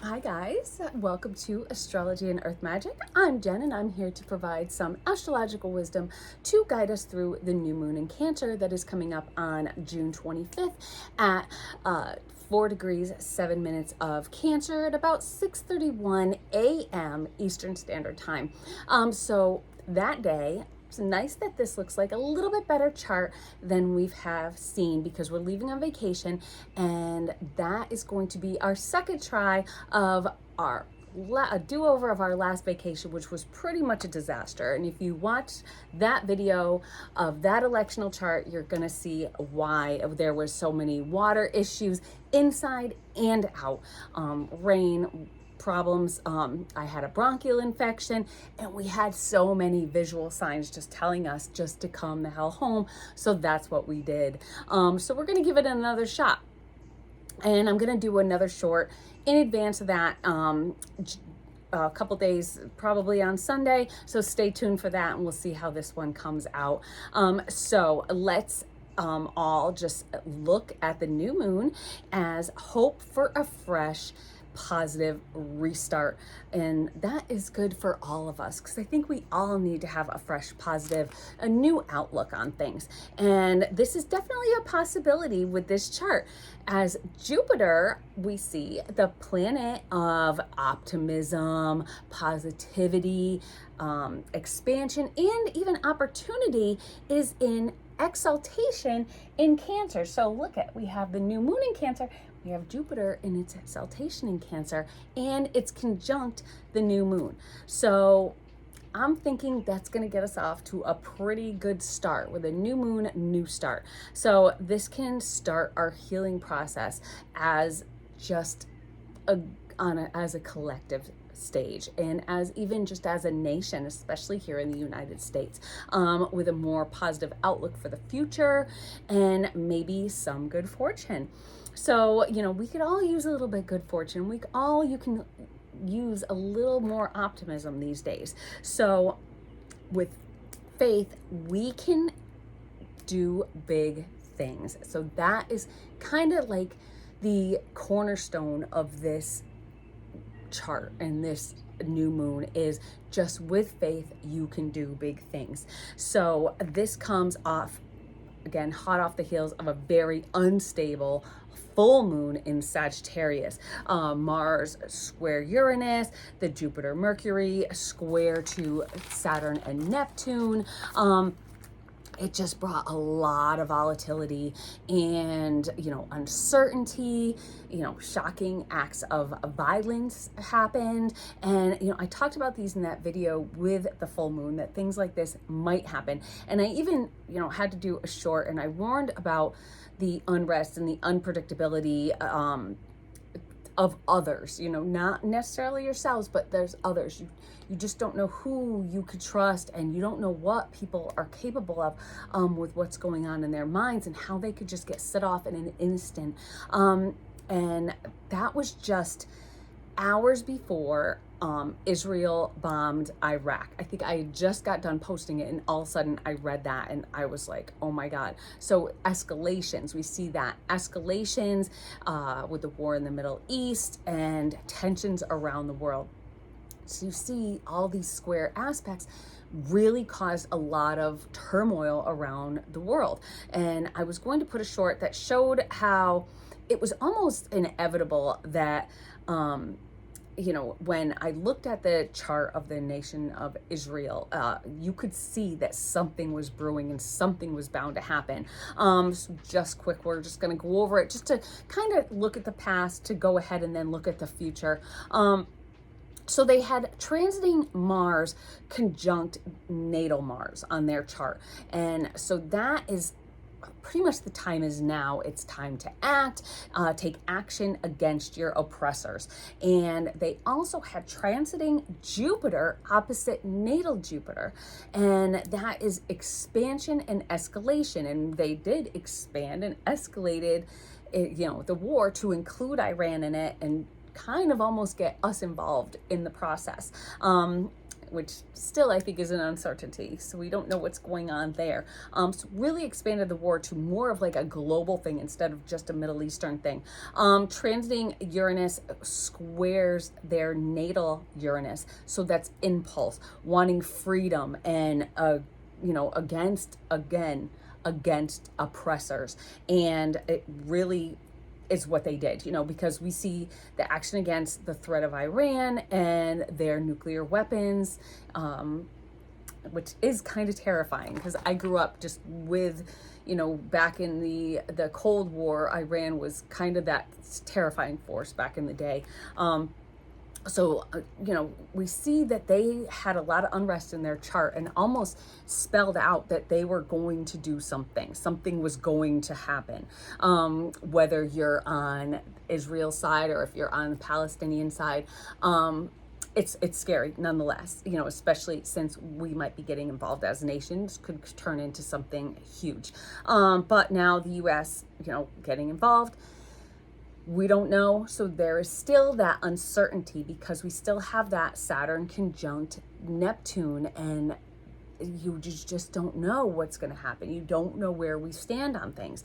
Hi guys, welcome to Astrology and Earth Magic. I'm Jen and I'm here to provide some astrological wisdom to guide us through the new moon in Cancer that is coming up on June 25th at 4 degrees 7 minutes of Cancer at about 6:31 a.m. Eastern Standard Time. So that day, it's nice that this looks like a little bit better chart than we have seen because we're leaving on vacation, and that is going to be our second try of a do-over of our last vacation, which was pretty much a disaster. And if you watch that video of that electional chart, you're gonna see why there was so many water issues inside and out. Rain problems. I had a bronchial infection, and we had so many visual signs just telling us just to come the hell home. So that's what we did. So we're gonna give it another shot, and I'm gonna do another short in advance of that. A couple days, probably on Sunday. So stay tuned for that, and we'll see how this one comes out. So let's all just look at the new moon as hope for a fresh positive restart, and that is good for all of us because I think we all need to have a fresh positive, a new outlook on things, and this is definitely a possibility with this chart. As Jupiter, we see the planet of optimism, positivity, expansion, and even opportunity, is in exaltation in Cancer. So look at, we have the new moon in Cancer, we have Jupiter in its exaltation in Cancer, and it's conjunct the new moon. So I'm thinking that's going to get us off to a pretty good start with a new moon, new start. So this can start our healing process as just as a collective stage, and as even just as a nation, especially here in the United States, with a more positive outlook for the future and maybe some good fortune. So, we could all use a little bit good fortune. You can use a little more optimism these days. So with faith, we can do big things. So that is kind of like the cornerstone of this chart, and this new moon is just with faith you can do big things. So this comes off, again, hot off the heels of a very unstable full moon in Sagittarius. Mars square Uranus, the Jupiter Mercury square to Saturn and Neptune. It just brought a lot of volatility and, uncertainty, shocking acts of violence happened. And, I talked about these in that video with the full moon, that things like this might happen. And I even, had to do a short, and I warned about the unrest and the unpredictability, of others, not necessarily yourselves, but there's others. You just don't know who you could trust, and you don't know what people are capable of, with what's going on in their minds and how they could just get set off in an instant. And that was just hours before Israel bombed Iraq. I think I just got done posting it, and all of a sudden I read that and I was like, oh my God. So escalations, we see that escalations with the war in the Middle East and tensions around the world. So you see all these square aspects really caused a lot of turmoil around the world. And I was going to put a short that showed how it was almost inevitable that when I looked at the chart of the nation of Israel, you could see that something was brewing and something was bound to happen. So just quick, we're just going to go over it just to kind of look at the past, to go ahead and then look at the future. So they had transiting Mars conjunct natal Mars on their chart. And so that is pretty much the time is now. It's time to act, take action against your oppressors. And they also had transiting Jupiter opposite natal Jupiter. And that is expansion and escalation. And they did expand and escalated, the war to include Iran in it, and kind of almost get us involved in the process. which still I think is an uncertainty. So we don't know what's going on there. So really expanded the war to more of like a global thing instead of just a Middle Eastern thing. Transiting Uranus squares their natal Uranus. So that's impulse, wanting freedom and, against oppressors. And it really is what they did, because we see the action against the threat of Iran and their nuclear weapons, which is kind of terrifying because I grew up just with, back in the Cold War, Iran was kind of that terrifying force back in the day. So, we see that they had a lot of unrest in their chart and almost spelled out that they were going to do something. Something was going to happen. Whether you're on Israel's side or if you're on the Palestinian side, it's scary nonetheless, especially since we might be getting involved as nations, could turn into something huge. But now the U.S., getting involved, we don't know. So there is still that uncertainty because we still have that Saturn conjunct Neptune, and you just don't know what's going to happen. You don't know where we stand on things.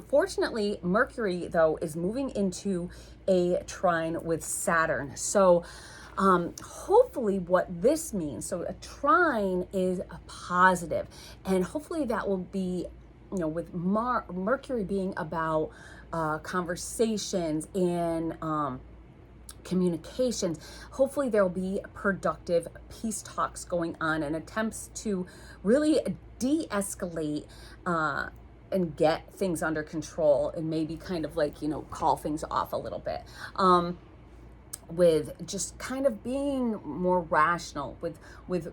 Fortunately, Mercury, though, is moving into a trine with Saturn. So hopefully what this means, so a trine is a positive, and hopefully that will be, with Mercury being about conversations and communications. Hopefully there'll be productive peace talks going on and attempts to really de-escalate and get things under control, and maybe kind of like, call things off a little bit. With just kind of being more rational, with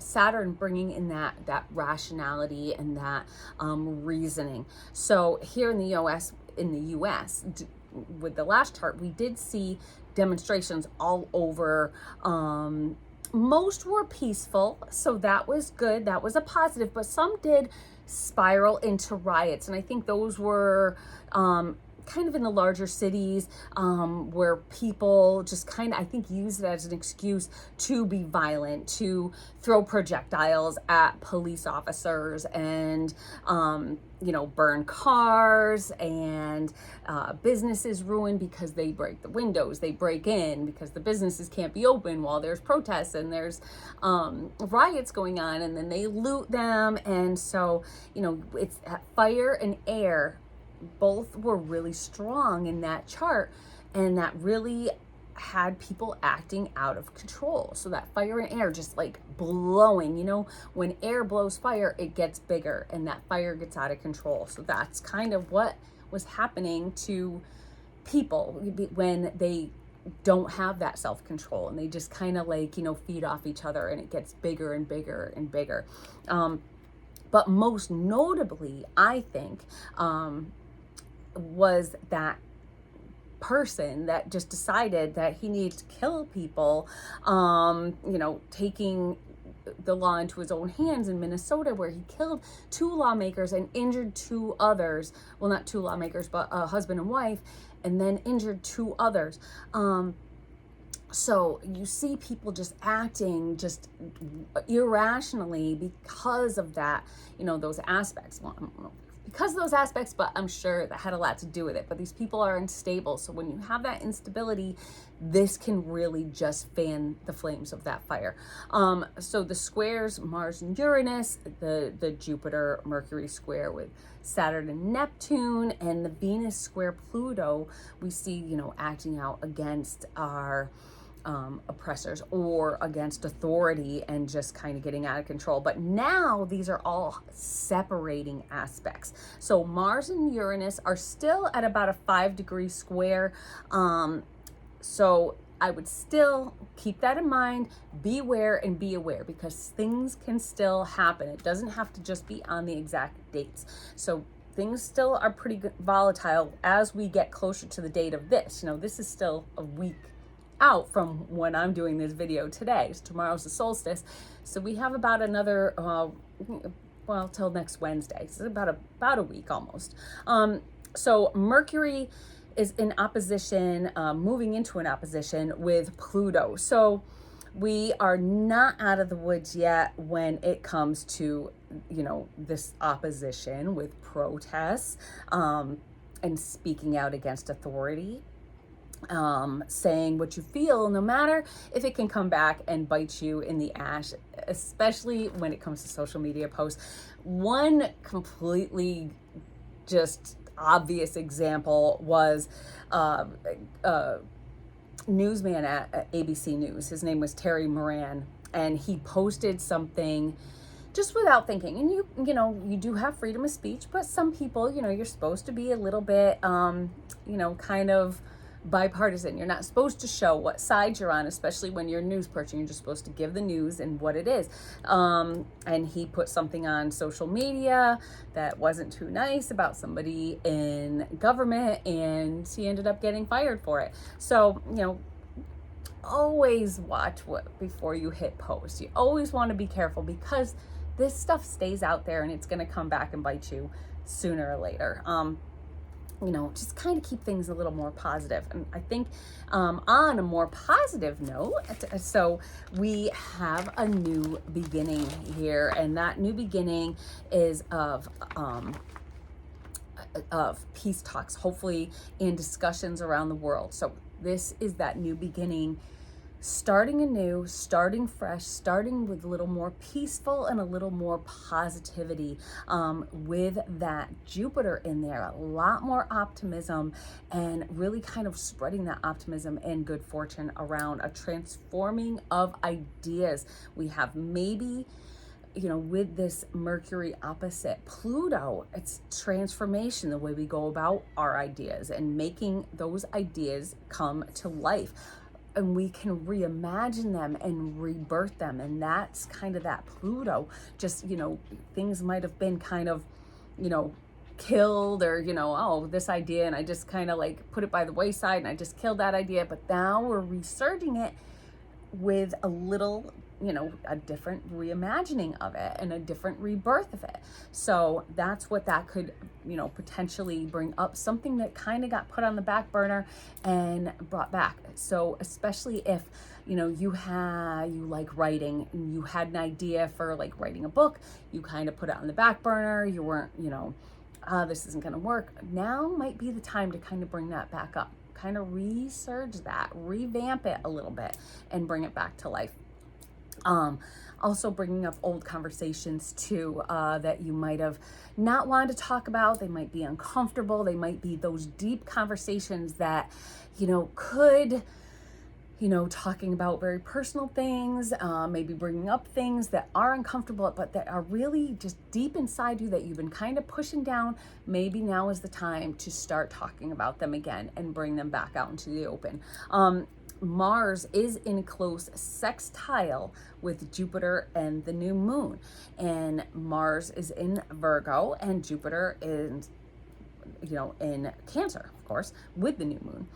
Saturn bringing in that rationality and that reasoning. So here in the U.S., with the last chart, we did see demonstrations all over. Most were peaceful, so that was good. That was a positive, but some did spiral into riots, and I think those were kind of in the larger cities, where people just kind of, I think, use it as an excuse to be violent, to throw projectiles at police officers and, burn cars, and businesses ruined because they break the windows, they break in because the businesses can't be open while there's protests and there's riots going on, and then they loot them. And so, it's fire and air, both were really strong in that chart, and that really had people acting out of control. So that fire and air just like blowing, when air blows fire, it gets bigger and that fire gets out of control. So that's kind of what was happening to people when they don't have that self-control, and they just kind of like, feed off each other, and it gets bigger and bigger and bigger. But most notably, I think, was that person that just decided that he needs to kill people, taking the law into his own hands in Minnesota, where he killed 2 lawmakers and injured 2 others. Well, not 2 lawmakers, but a husband and wife, and then injured 2 others. So you see people just acting just irrationally because of that, those aspects. Well, I don't know because of those aspects, but I'm sure that had a lot to do with it. But these people are unstable. So when you have that instability, this can really just fan the flames of that fire. So the squares, Mars and Uranus, the Jupiter, Mercury square with Saturn and Neptune, and the Venus square Pluto, we see, acting out against our oppressors or against authority and just kind of getting out of control. But now these are all separating aspects. So Mars and Uranus are still at about a 5-degree square. So I would still keep that in mind, beware and be aware, because things can still happen. It doesn't have to just be on the exact dates. So things still are pretty volatile as we get closer to the date of this. This is still a week out from when I'm doing this video today. So tomorrow's the solstice. So we have about another, till next Wednesday. So about a week almost. So Mercury is in opposition, moving into an opposition with Pluto. So we are not out of the woods yet when it comes to, this opposition with protests, and speaking out against authority, saying what you feel, no matter if it can come back and bite you in the ass, especially when it comes to social media posts. One completely just obvious example was newsman at ABC News. His name was Terry Moran, and he posted something just without thinking. And you do have freedom of speech, but some people, you're supposed to be a little bit, kind of bipartisan. You're not supposed to show what side you're on, especially when you're a news person. You're just supposed to give the news and what it is. And he put something on social media that wasn't too nice about somebody in government, and he ended up getting fired for it. So, always watch before you hit post. You always want to be careful, because this stuff stays out there and it's going to come back and bite you sooner or later. Just kind of keep things a little more positive. And I think on a more positive note, so we have a new beginning here, and that new beginning is of peace talks, hopefully, in discussions around the world. So this is that new beginning, starting anew, starting fresh, starting with a little more peaceful and a little more positivity, with that Jupiter in there, a lot more optimism, and really kind of spreading that optimism and good fortune around, a transforming of ideas. We have maybe, with this Mercury opposite Pluto, it's transformation, the way we go about our ideas and making those ideas come to life. And we can reimagine them and rebirth them. And that's kind of that Pluto. Just, things might have been kind of, killed, or, this idea, and I just kind of like put it by the wayside and I just killed that idea. But now we're resurging it with a little, a different reimagining of it and a different rebirth of it. So that's what that could, potentially bring up, something that kind of got put on the back burner and brought back. So especially if, you like writing, and you had an idea for like writing a book, you kind of put it on the back burner, you weren't, this isn't going to work. Now might be the time to kind of bring that back up, kind of resurge that, revamp it a little bit, and bring it back to life. Also bringing up old conversations too, that you might have not wanted to talk about. They might be uncomfortable. They might be those deep conversations that, could, talking about very personal things, maybe bringing up things that are uncomfortable, but that are really just deep inside you that you've been kind of pushing down. Maybe now is the time to start talking about them again and bring them back out into the open. Mars is in close sextile with Jupiter and the new moon, and Mars is in Virgo and Jupiter is, in Cancer, of course, with the new moon.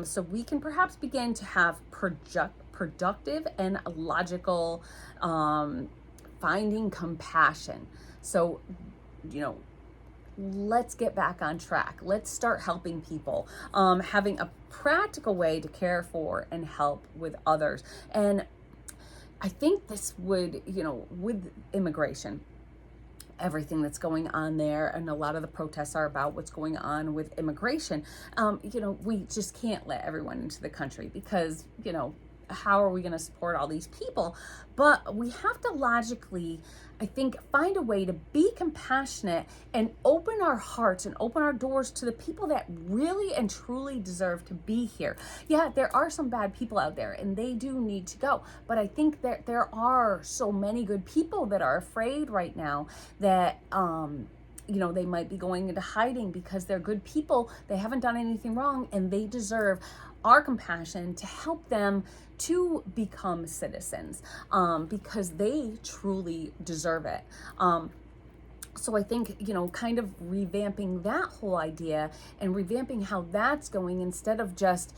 So we can perhaps begin to have productive and logical, finding compassion. So, let's get back on track. Let's start helping people, having a practical way to care for and help with others. And I think this would, with immigration, everything that's going on there, and a lot of the protests are about what's going on with immigration. We just can't let everyone into the country, because, how are we going to support all these people? But we have to logically, I think, find a way to be compassionate and open our hearts and open our doors to the people that really and truly deserve to be here. Yeah, there are some bad people out there, and they do need to go. But I think that there are so many good people that are afraid right now that, they might be going into hiding because they're good people. They haven't done anything wrong, and they deserve our compassion to help them to become citizens, because they truly deserve it. So I think, kind of revamping that whole idea and revamping how that's going, instead of just,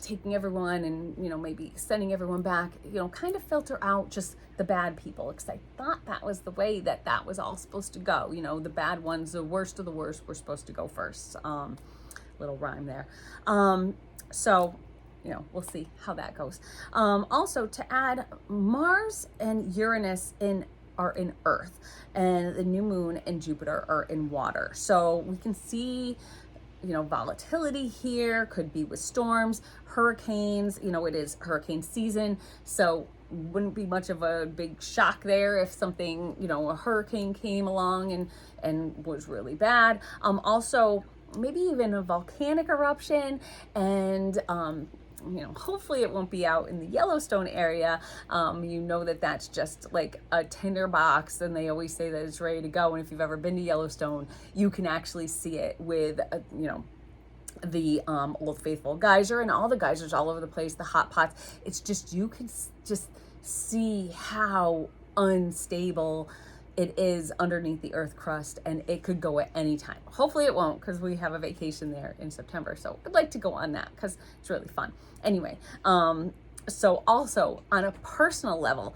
taking everyone and, maybe sending everyone back, kind of filter out just the bad people, because I thought that was the way that was all supposed to go. The bad ones, the worst of the worst, were supposed to go first. Little rhyme there. So, we'll see how that goes. Also, to add, Mars and Uranus are in Earth, and the new moon and Jupiter are in water. So we can see, volatility here, could be with storms, hurricanes. It is hurricane season, so wouldn't be much of a big shock there if something, a hurricane came along and was really bad. Also, maybe even a volcanic eruption, and hopefully it won't be out in the Yellowstone area. That's just like a tinderbox, and they always say that it's ready to go. And if you've ever been to Yellowstone, you can actually see it with, the Old Faithful geyser and all the geysers all over the place, the hot pots. It's just, you can just see how unstable it is underneath the earth crust, and it could go at any time. Hopefully it won't, because we have a vacation there in September, so I'd like to go on that because it's really fun. Anyway, so also on a personal level,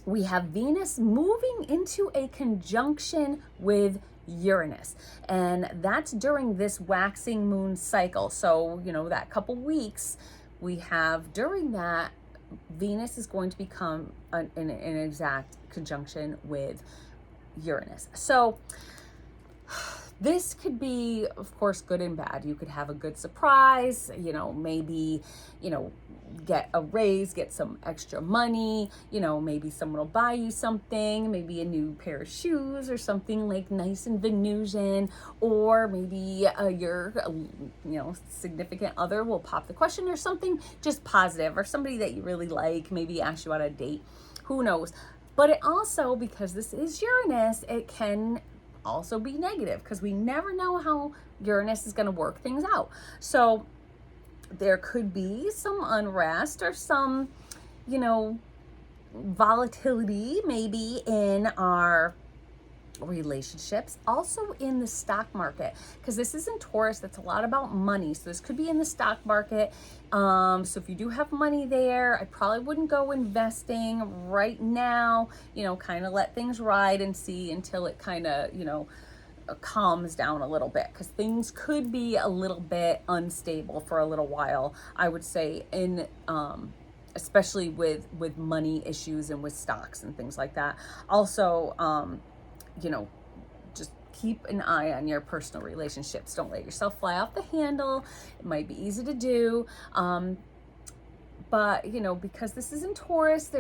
we have Venus moving into a conjunction with Uranus, and that's during this waxing moon cycle. So that couple weeks we have during that, Venus is going to become an exact conjunction with Uranus. So this could be, of course, good and bad. You could have a good surprise, maybe, get a raise, get some extra money, maybe someone will buy you something, maybe a new pair of shoes or something like nice and Venusian, or maybe your, significant other will pop the question or something just positive, or somebody that you really like, maybe ask you out on a date, who knows. But it also, because this is Uranus, it can also be negative, because we never know how Uranus is going to work things out. So there could be some unrest or some, volatility maybe in our relationships, also in the stock market, because this is in Taurus. That's a lot about money, so this could be in the stock market. So if you do have money there, I probably wouldn't go investing right now. Kind of let things ride and see until it kind of calms down a little bit, because things could be a little bit unstable for a little while, I would say, in especially with money issues and with stocks and things like that. Also, just keep an eye on your personal relationships. Don't let yourself fly off the handle. It might be easy to do, but because this is in Taurus,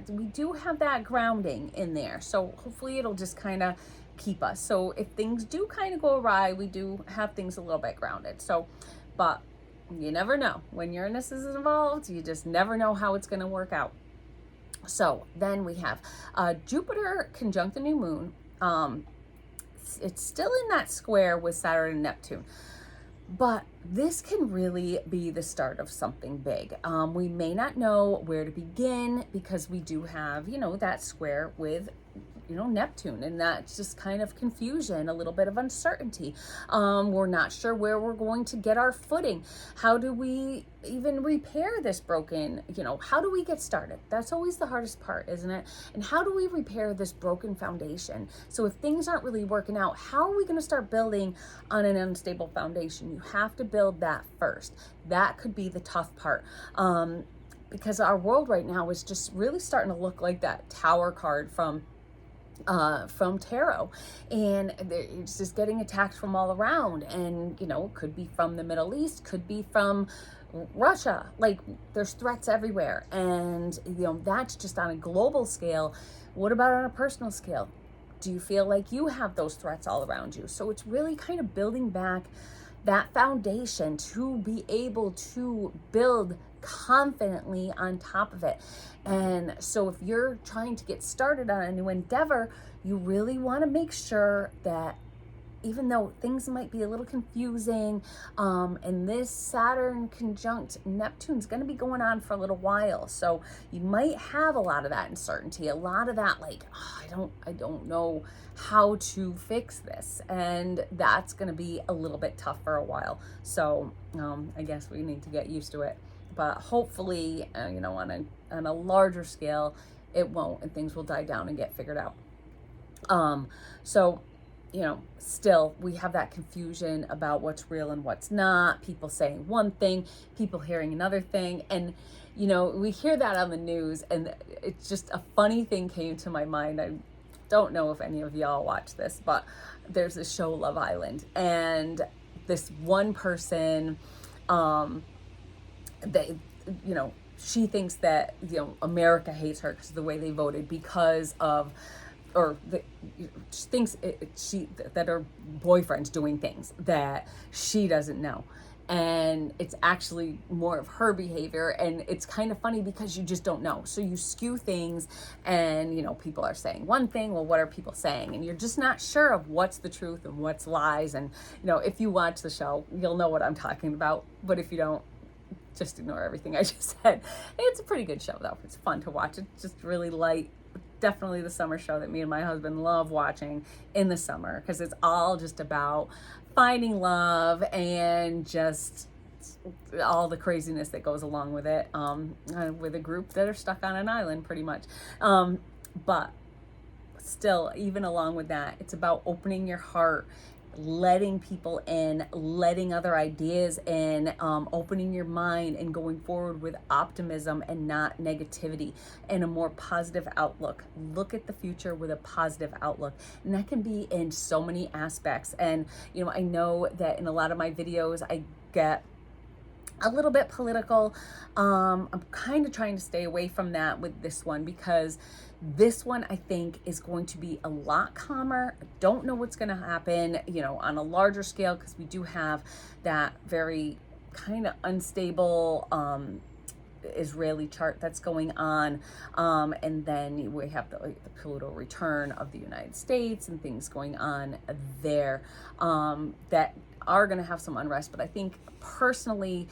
we do have that grounding in there, so hopefully it'll just kind of keep us. So if things do kind of go awry, we do have things a little bit grounded. So, but you never know. When Uranus is involved, you just never know how it's going to work out. So then we have Jupiter conjunct the new moon. It's still in that square with Saturn and Neptune, but this can really be the start of something big. We may not know where to begin, because we do have, that square with Neptune, and that's just kind of confusion, a little bit of uncertainty. We're not sure where we're going to get our footing. How do we even repair this broken, how do we get started? That's always the hardest part, isn't it? And how do we repair this broken foundation? So if things aren't really working out, how are we going to start building on an unstable foundation? You have to build that first. That could be the tough part. Because our world right now is just really starting to look like that Tower card from tarot, and it's just getting attacked from all around, and could be from the Middle East, could be from Russia. Like, there's threats everywhere, and that's just on a global scale. What about on a personal scale? Do you feel like you have those threats all around you? So it's really kind of building back that foundation to be able to build confidently on top of it. And so if you're trying to get started on a new endeavor, you really want to make sure that, even though things might be a little confusing, and this Saturn conjunct Neptune's going to be going on for a little while, so you might have a lot of that uncertainty, a lot of that like, oh, I don't know how to fix this, and that's going to be a little bit tough for a while. So I guess we need to get used to it. But hopefully, on a larger scale, it won't, and things will die down and get figured out. So still we have that confusion about what's real and what's not, people saying one thing, people hearing another thing. And, we hear that on the news, and it's just a funny thing came to my mind. I don't know if any of y'all watch this, but there's this show, Love Island, and this one person, they, she thinks that, America hates her because of the way they voted because of, or she thinks that her boyfriend's doing things that she doesn't know. And it's actually more of her behavior, and it's kind of funny because you just don't know. So you skew things, and people are saying one thing. Well, what are people saying? And you're just not sure of what's the truth and what's lies. And if you watch the show, you'll know what I'm talking about. But if you don't, just ignore everything I just said. It's a pretty good show, though. It's fun to watch. It's just really light. Definitely the summer show that me and my husband love watching in the summer, because it's all just about finding love and just all the craziness that goes along with it, with a group that are stuck on an island pretty much. But still, even along with that, it's about opening your heart, letting people in, letting other ideas in, opening your mind and going forward with optimism and not negativity, and a more positive outlook. Look at the future with a positive outlook. And that can be in so many aspects. And, I know that in a lot of my videos, I get a little bit political. I'm kind of trying to stay away from that with this one, because this one I think is going to be a lot calmer. I don't know what's going to happen, on a larger scale, because we do have that very kind of unstable Israeli chart that's going on, and then we have the Pluto return of the United States and things going on there, that are going to have some unrest. But I think personally,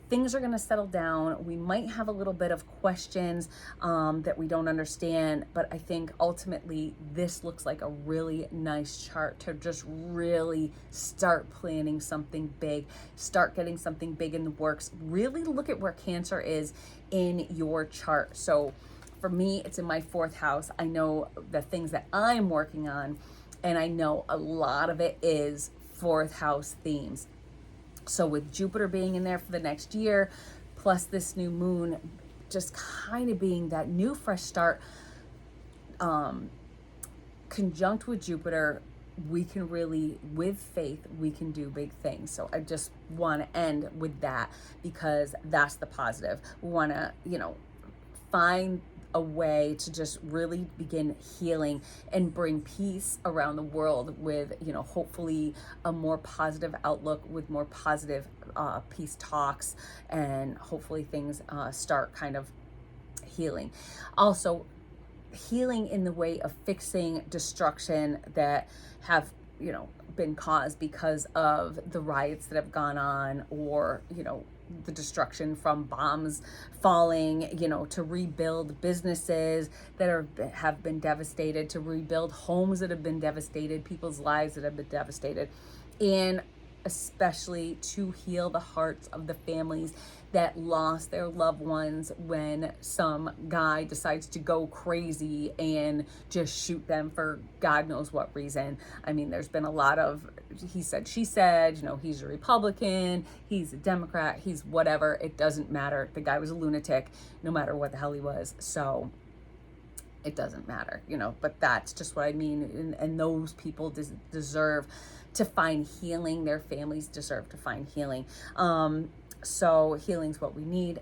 things are going to settle down. We might have a little bit of questions that we don't understand, but I think ultimately this looks like a really nice chart to just really start planning something big, start getting something big in the works. Really look at where Cancer is in your chart. So for me, it's in my 4th house. I know the things that I'm working on, and I know a lot of it is 4th house themes. So with Jupiter being in there for the next year, plus this new moon just kind of being that new fresh start, conjunct with Jupiter, we can really, with faith, we can do big things. So I just want to end with that, because that's the positive. We want to, find a way to just really begin healing and bring peace around the world with, hopefully a more positive outlook, with more positive peace talks, and hopefully things start kind of healing. Also, healing in the way of fixing destruction that have, been caused because of the riots that have gone on, or, the destruction from bombs falling, to rebuild businesses that have been devastated, to rebuild homes that have been devastated, people's lives that have been devastated, and especially to heal the hearts of the families that lost their loved ones when some guy decides to go crazy and just shoot them for God knows what reason. I mean, there's been a lot of he said, she said, he's a Republican, he's a Democrat, he's whatever. It doesn't matter. The guy was a lunatic, no matter what the hell he was. So it doesn't matter, but that's just what I mean. And those people deserve to find healing. Their families deserve to find healing. So healing's what we need.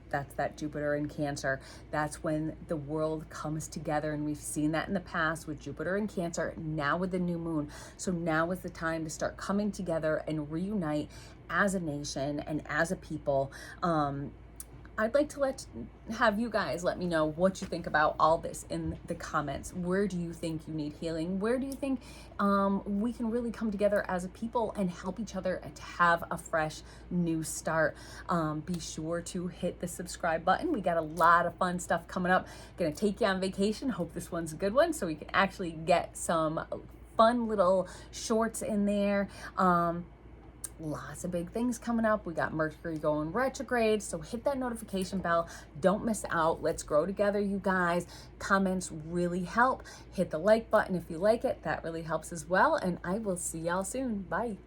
That's that Jupiter in Cancer. That's when the world comes together. And we've seen that in the past with Jupiter in Cancer, now with the new moon. So now is the time to start coming together and reunite as a nation and as a people. I'd like to have you guys let me know what you think about all this in the comments. Where do you think you need healing? Where do you think we can really come together as a people and help each other to have a fresh new start? Be sure to hit the subscribe button. We got a lot of fun stuff coming up. Gonna take you on vacation. Hope this one's a good one so we can actually get some fun little shorts in there. lots of big things coming up. We got Mercury going retrograde, so hit that notification bell. Don't miss out. Let's grow together, you guys. Comments really help. Hit the like button if you like it. That really helps as well. And I will see y'all soon. Bye.